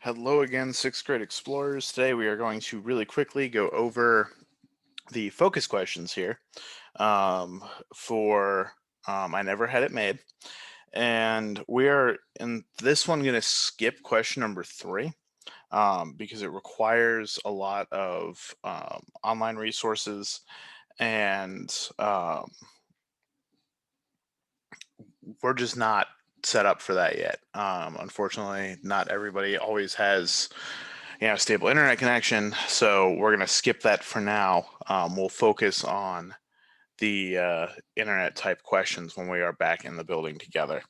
Hello again, sixth grade explorers. Today we are going to really quickly go over the focus questions here for I Never Had It Made. And we are in this one going to skip question number 3 because it requires a lot of online resources and we're just not set up for that yet. Unfortunately, not everybody always has stable internet connection, so we're going to skip that for now. We'll focus on the internet type questions when we are back in the building together.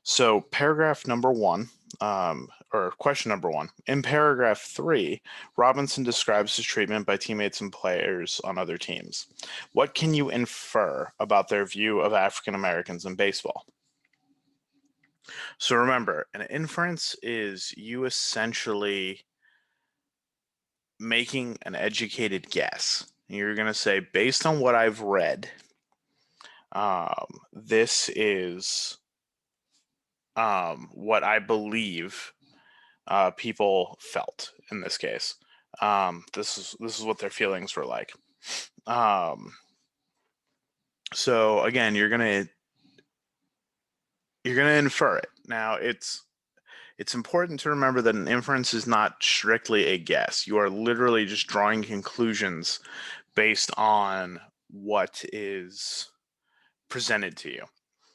So paragraph number 1, or question number 1, in paragraph 3, Robinson describes his treatment by teammates and players on other teams. What can you infer about their view of African Americans in baseball? So remember, an inference is you essentially making an educated guess. You're going to say, based on what I've read, this is what I believe people felt in this case. This is what their feelings were like. So again, you're gonna infer it. Now it's important to remember that an inference is not strictly a guess. You are literally just drawing conclusions based on what is presented to you.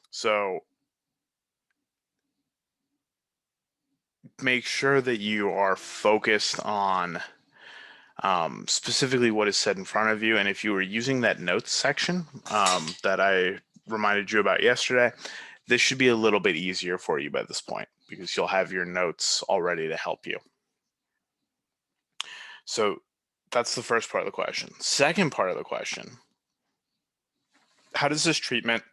So make sure that you are focused on specifically what is said in front of you. And if you were using that notes section that I reminded you about yesterday, this should be a little bit easier for you by this point because you'll have your notes all ready to help you. So that's the first part of the question. Second part of the question, how does this treatment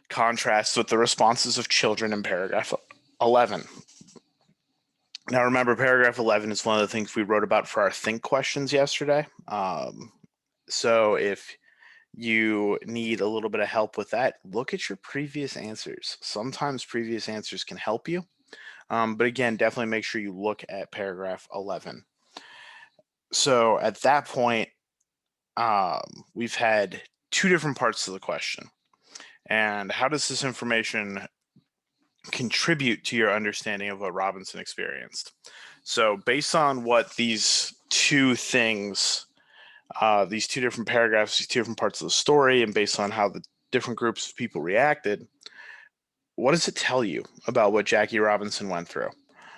contrast with the responses of children in paragraph 11? Now, remember, paragraph 11 is one of the things we wrote about for our think questions yesterday. So if you need a little bit of help with that, look at your previous answers. Sometimes previous answers can help you. But again, definitely make sure you look at paragraph 11. So at that point, we've had two different parts to the question. And how does this information contribute to your understanding of what Robinson experienced? So based on what these two things, these two different paragraphs, these two different parts of the story, and based on how the different groups of people reacted, what does it tell you about what Jackie Robinson went through?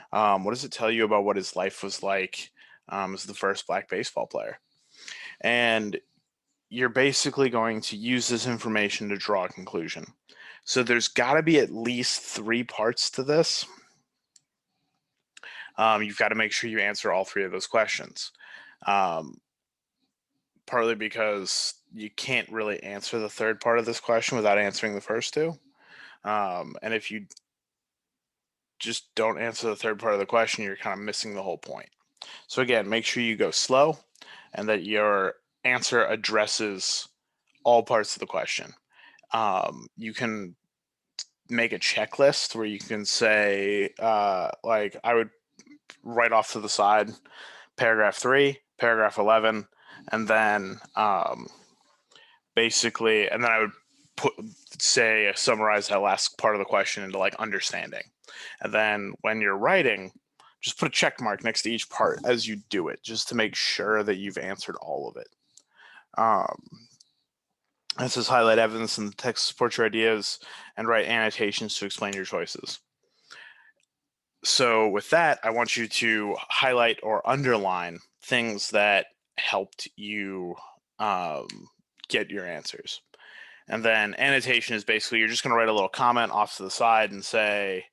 What does it tell you about what his life was like as the first Black baseball player? And you're basically going to use this information to draw a conclusion. So there's got to be at least 3 parts to this. You've got to make sure you answer all 3 of those questions. Partly because you can't really answer the third part of this question without answering the first 2. And if you just don't answer the third part of the question, you're kind of missing the whole point. So again, make sure you go slow and that your answer addresses all parts of the question. You can make a checklist where you can say, like I would write off to the side, paragraph 3, paragraph 11, and then basically, and then I would summarize that last part of the question into like understanding. And then when you're writing, just put a check mark next to each part as you do it, just to make sure that you've answered all of it. It says highlight evidence in the text to support your ideas and write annotations to explain your choices. So with that, I want you to highlight or underline things that helped you get your answers. And then annotation is basically you're just going to write a little comment off to the side and say,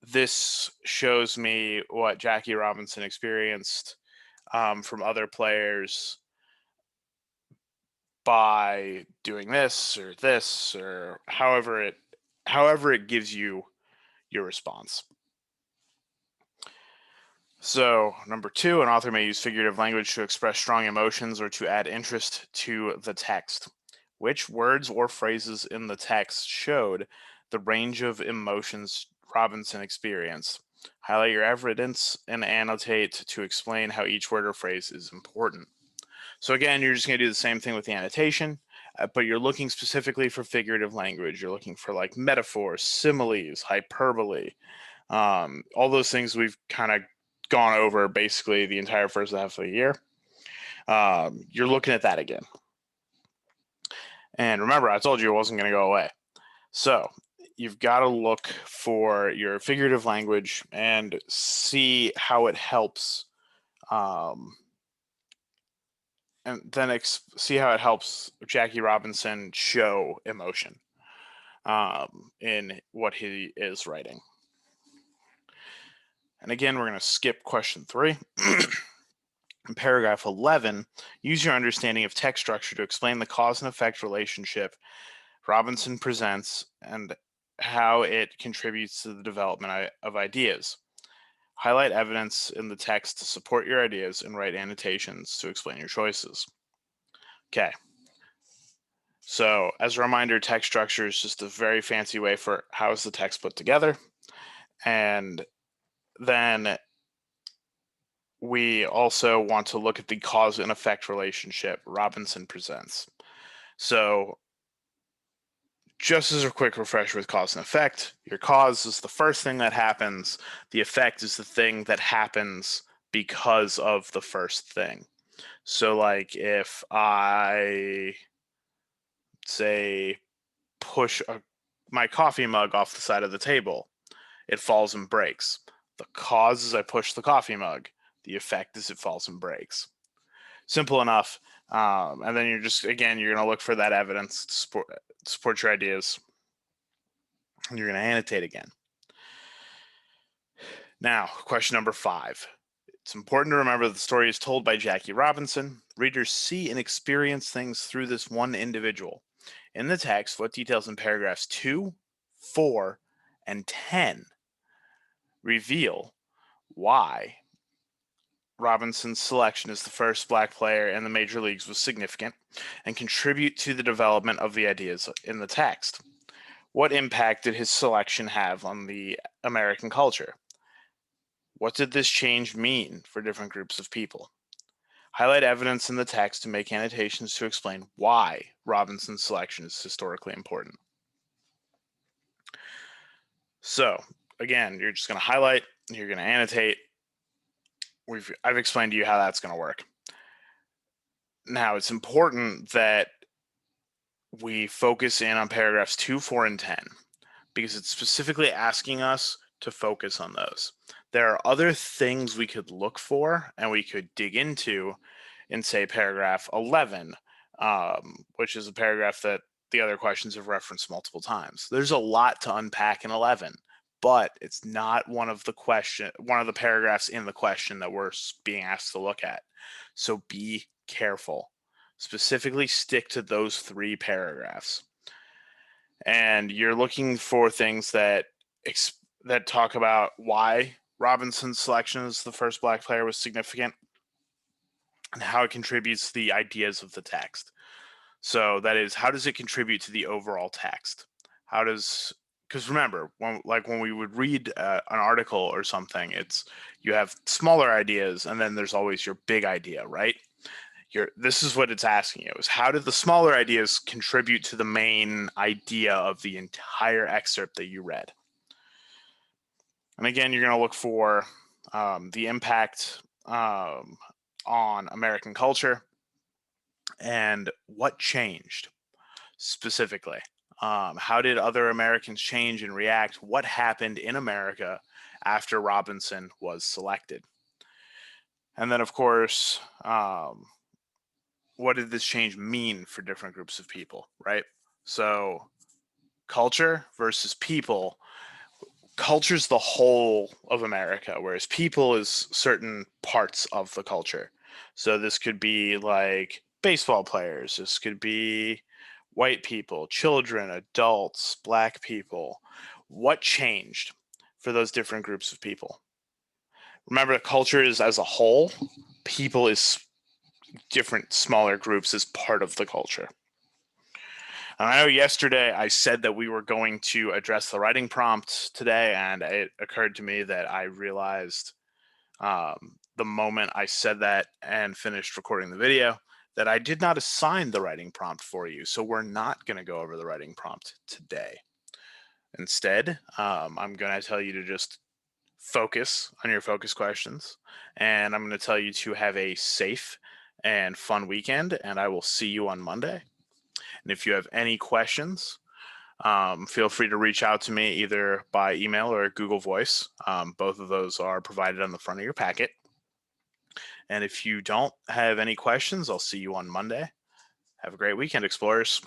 this shows me what Jackie Robinson experienced from other players by doing this or however it gives you your response. So number 2, an author may use figurative language to express strong emotions or to add interest to the text. Which words or phrases in the text showed the range of emotions Robinson experienced? Highlight your evidence and annotate to explain how each word or phrase is important. So again, you're just going to do the same thing with the annotation, but you're looking specifically for figurative language. You're looking for like metaphors, similes, hyperbole, all those things we've kind of gone over basically the entire first half of the year. You're looking at that again. And remember, I told you it wasn't going to go away. So you've got to look for your figurative language and see how it helps, and then see how it helps Jackie Robinson show emotion in what he is writing. And again, we're going to skip question 3. In paragraph 11, use your understanding of text structure to explain the cause and effect relationship Robinson presents and how it contributes to the development of ideas. Highlight evidence in the text to support your ideas and write annotations to explain your choices. Okay. So as a reminder, text structure is just a very fancy way for how is the text put together. And then we also want to look at the cause and effect relationship Robinson presents. So just as a quick refresher with cause and effect, your cause is the first thing that happens. The effect is the thing that happens because of the first thing. So like if I say push my coffee mug off the side of the table, it falls and breaks. The cause is I push the coffee mug. The effect is it falls and breaks. Simple enough. And then you're going to look for that evidence to support your ideas. And you're going to annotate again. Now, question number 5. It's important to remember that the story is told by Jackie Robinson. Readers see and experience things through this one individual. In the text, what details in paragraphs 2, 4, and 10 reveal why Robinson's selection as the first black player in the major leagues was significant and contribute to the development of the ideas in the text? What impact did his selection have on the American culture? What did this change mean for different groups of people? Highlight evidence in the text to make annotations to explain why Robinson's selection is historically important. So again, you're just going to highlight, you're going to annotate. I've explained to you how that's going to work. Now, it's important that we focus in on paragraphs 2, 4, and 10 because it's specifically asking us to focus on those. There are other things we could look for and we could dig into in, say, paragraph 11, which is a paragraph that the other questions have referenced multiple times. There's a lot to unpack in 11, but it's not one of the paragraphs in the question that we're being asked to look at. So be careful. Specifically stick to those 3 paragraphs. And you're looking for things that talk about why Robinson's selection as the first black player was significant and how it contributes to the ideas of the text. So that is, how does it contribute to the overall text? Because remember, when we would read an article or something, you have smaller ideas and then there's always your big idea, right? This is what it's asking you, is how did the smaller ideas contribute to the main idea of the entire excerpt that you read? And again, you're going to look for the impact on American culture and what changed specifically. How did other Americans change and react? What happened in America after Robinson was selected? And then, of course, what did this change mean for different groups of people, right? So culture versus people. Culture is the whole of America, whereas people is certain parts of the culture. So this could be like baseball players. This could be white people, children, adults, black people. What changed for those different groups of people? Remember, culture is as a whole. People is different smaller groups as part of the culture. I know yesterday I said that we were going to address the writing prompt today, and it occurred to me that I realized the moment I said that and finished recording the video that I did not assign the writing prompt for you. So we're not going to go over the writing prompt today. Instead, I'm going to tell you to just focus on your focus questions, and I'm going to tell you to have a safe and fun weekend, and I will see you on Monday. And if you have any questions, feel free to reach out to me either by email or Google Voice. Both of those are provided on the front of your packet. And if you don't have any questions, I'll see you on Monday. Have a great weekend, explorers.